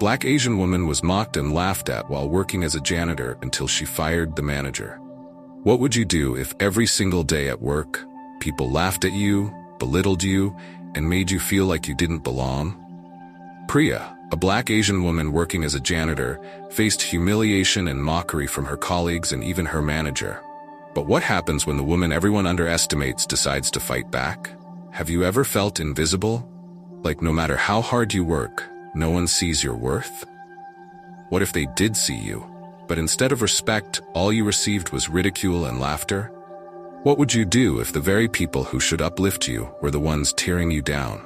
Black Asian woman was mocked and laughed at while working as a janitor until she fired the manager. What would you do if every single day at work, people laughed at you, belittled you, and made you feel like you didn't belong? Priya, a Black Asian woman working as a janitor, faced humiliation and mockery from her colleagues and even her manager. But what happens when the woman everyone underestimates decides to fight back? Have you ever felt invisible? Like no matter how hard you work, no one sees your worth? What if they did see you, but instead of respect, all you received was ridicule and laughter? What would you do if the very people who should uplift you were the ones tearing you down?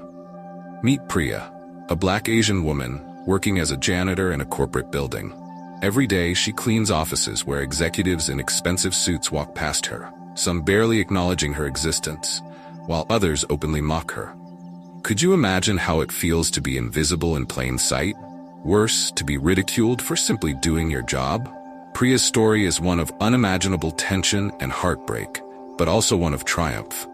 Meet Priya, a Black Asian woman working as a janitor in a corporate building. Every day, she cleans offices where executives in expensive suits walk past her, some barely acknowledging her existence, while others openly mock her. Could you imagine how it feels to be invisible in plain sight? Worse, to be ridiculed for simply doing your job? Priya's story is one of unimaginable tension and heartbreak, but also one of triumph.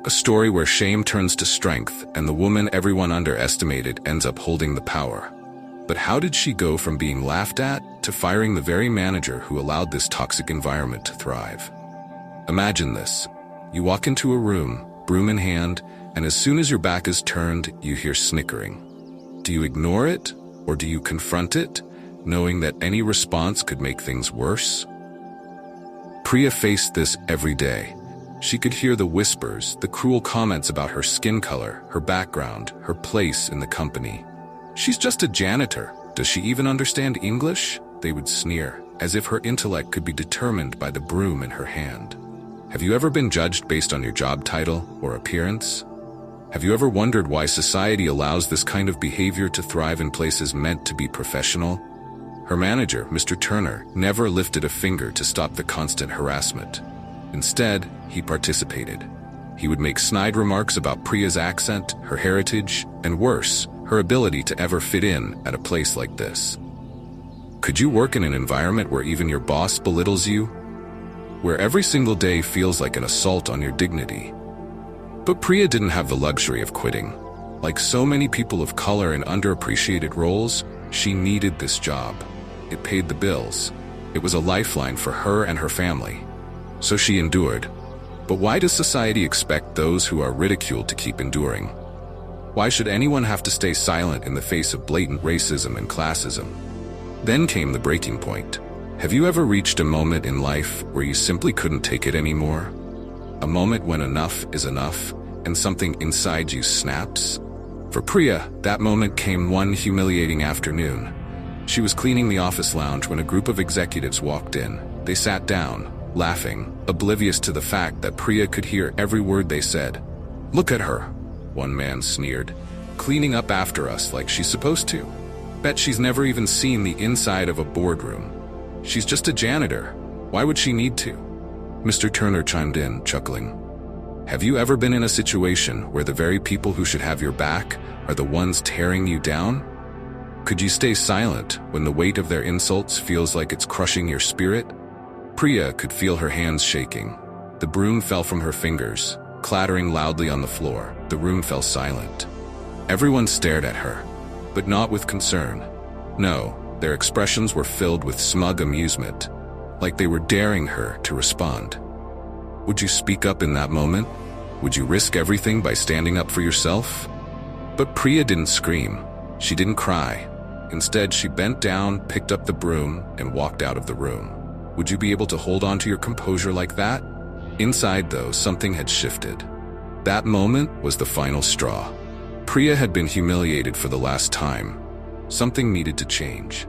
A story where shame turns to strength and the woman everyone underestimated ends up holding the power. But how did she go from being laughed at to firing the very manager who allowed this toxic environment to thrive? Imagine this. You walk into a room, broom in hand, and as soon as your back is turned, you hear snickering. Do you ignore it, or do you confront it, knowing that any response could make things worse? Priya faced this every day. She could hear the whispers, the cruel comments about her skin color, her background, her place in the company. She's just a janitor. Does she even understand English? They would sneer, as if her intellect could be determined by the broom in her hand. Have you ever been judged based on your job title or appearance? Have you ever wondered why society allows this kind of behavior to thrive in places meant to be professional? Her manager, Mr. Turner, never lifted a finger to stop the constant harassment. Instead, he participated. He would make snide remarks about Priya's accent, her heritage, and worse, her ability to ever fit in at a place like this. Could you work in an environment where even your boss belittles you? Where every single day feels like an assault on your dignity? But Priya didn't have the luxury of quitting. Like so many people of color in underappreciated roles, she needed this job. It paid the bills. It was a lifeline for her and her family. So she endured. But why does society expect those who are ridiculed to keep enduring? Why should anyone have to stay silent in the face of blatant racism and classism? Then came the breaking point. Have you ever reached a moment in life where you simply couldn't take it anymore? A moment when enough is enough, and something inside you snaps? For Priya, that moment came one humiliating afternoon. She was cleaning the office lounge when a group of executives walked in. They sat down, laughing, oblivious to the fact that Priya could hear every word they said. "Look at her," one man sneered, "cleaning up after us like she's supposed to. Bet she's never even seen the inside of a boardroom. She's just a janitor. Why would she need to?" Mr. Turner chimed in, chuckling. Have you ever been in a situation where the very people who should have your back are the ones tearing you down? Could you stay silent when the weight of their insults feels like it's crushing your spirit? Priya could feel her hands shaking. The broom fell from her fingers, clattering loudly on the floor. The room fell silent. Everyone stared at her, but not with concern. No, their expressions were filled with smug amusement, like they were daring her to respond. Would you speak up in that moment? Would you risk everything by standing up for yourself? But Priya didn't scream. She didn't cry. Instead, she bent down, picked up the broom, and walked out of the room. Would you be able to hold on to your composure like that? Inside, though, something had shifted. That moment was the final straw. Priya had been humiliated for the last time. Something needed to change.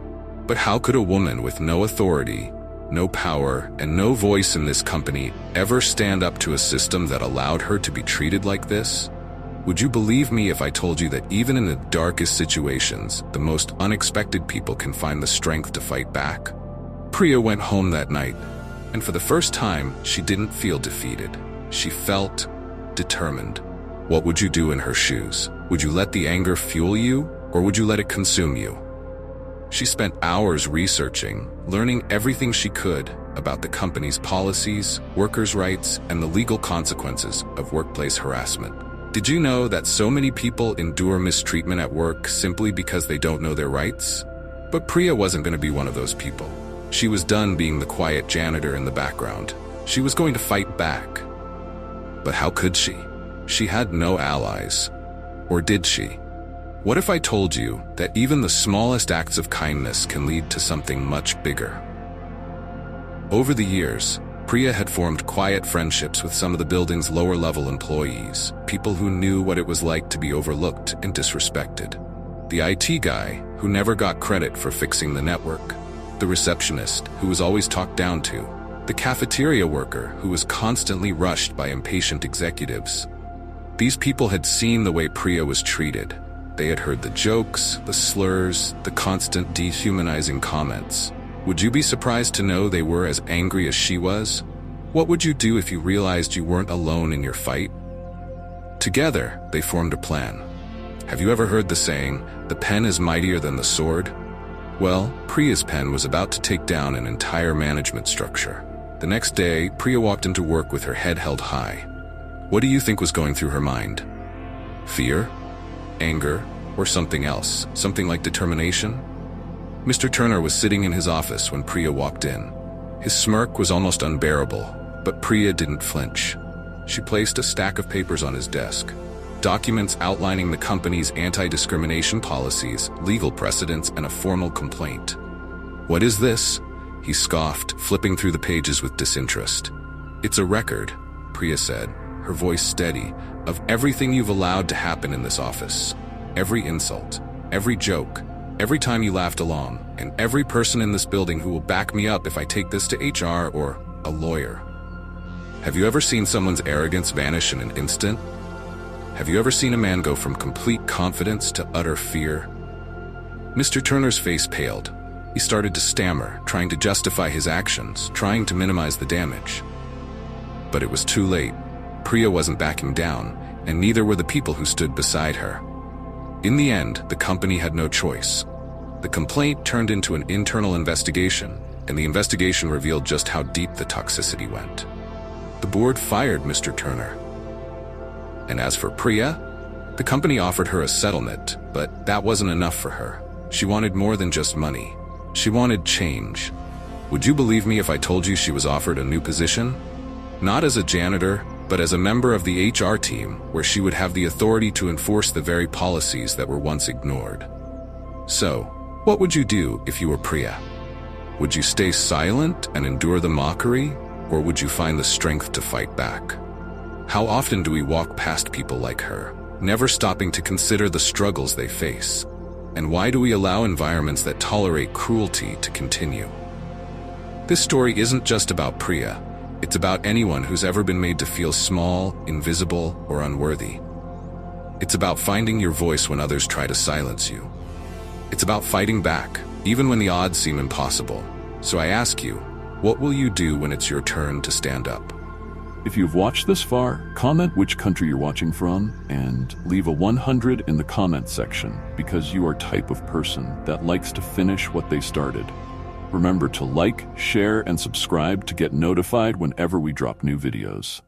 But how could a woman with no authority, no power, and no voice in this company ever stand up to a system that allowed her to be treated like this? Would you believe me if I told you that even in the darkest situations, the most unexpected people can find the strength to fight back? Priya went home that night, and for the first time, she didn't feel defeated. She felt determined. What would you do in her shoes? Would you let the anger fuel you, or would you let it consume you? She spent hours researching, learning everything she could about the company's policies, workers' rights, and the legal consequences of workplace harassment. Did you know that so many people endure mistreatment at work simply because they don't know their rights? But Priya wasn't going to be one of those people. She was done being the quiet janitor in the background. She was going to fight back. But how could she? She had no allies. Or did she? What if I told you that even the smallest acts of kindness can lead to something much bigger? Over the years, Priya had formed quiet friendships with some of the building's lower-level employees, people who knew what it was like to be overlooked and disrespected. The IT guy, who never got credit for fixing the network. The receptionist, who was always talked down to. The cafeteria worker, who was constantly rushed by impatient executives. These people had seen the way Priya was treated. They had heard the jokes, the slurs, the constant dehumanizing comments. Would you be surprised to know they were as angry as she was? What would you do if you realized you weren't alone in your fight? Together, they formed a plan. Have you ever heard the saying, "The pen is mightier than the sword"? Well, Priya's pen was about to take down an entire management structure. The next day, Priya walked into work with her head held high. What do you think was going through her mind? Fear? Anger? Or something else? Something like determination? Mr. Turner was sitting in his office when Priya walked in. His smirk was almost unbearable, but Priya didn't flinch. She placed a stack of papers on his desk. Documents outlining the company's anti-discrimination policies, legal precedents, and a formal complaint. What is this? He scoffed, flipping through the pages with disinterest. It's a record, Priya said, her voice steady, of everything you've allowed to happen in this office. Every insult, every joke, every time you laughed along, and every person in this building who will back me up if I take this to HR or a lawyer. Have you ever seen someone's arrogance vanish in an instant? Have you ever seen a man go from complete confidence to utter fear? Mr. Turner's face paled. He started to stammer, trying to justify his actions, trying to minimize the damage. But it was too late. Priya wasn't backing down, and neither were the people who stood beside her. In the end, the company had no choice. The complaint turned into an internal investigation, and the investigation revealed just how deep the toxicity went. The board fired Mr. Turner. And as for Priya, the company offered her a settlement, but that wasn't enough for her. She wanted more than just money. She wanted change. Would you believe me if I told you she was offered a new position? Not as a janitor, but as a member of the HR team, where she would have the authority to enforce the very policies that were once ignored. So, what would you do if you were Priya? Would you stay silent and endure the mockery, or would you find the strength to fight back? How often do we walk past people like her, never stopping to consider the struggles they face? And why do we allow environments that tolerate cruelty to continue? This story isn't just about Priya. It's about anyone who's ever been made to feel small, invisible, or unworthy. It's about finding your voice when others try to silence you. It's about fighting back, even when the odds seem impossible. So I ask you, what will you do when it's your turn to stand up? If you've watched this far, comment which country you're watching from and leave a 100 in the comment section because you are type of person that likes to finish what they started. Remember to like, share, and subscribe to get notified whenever we drop new videos.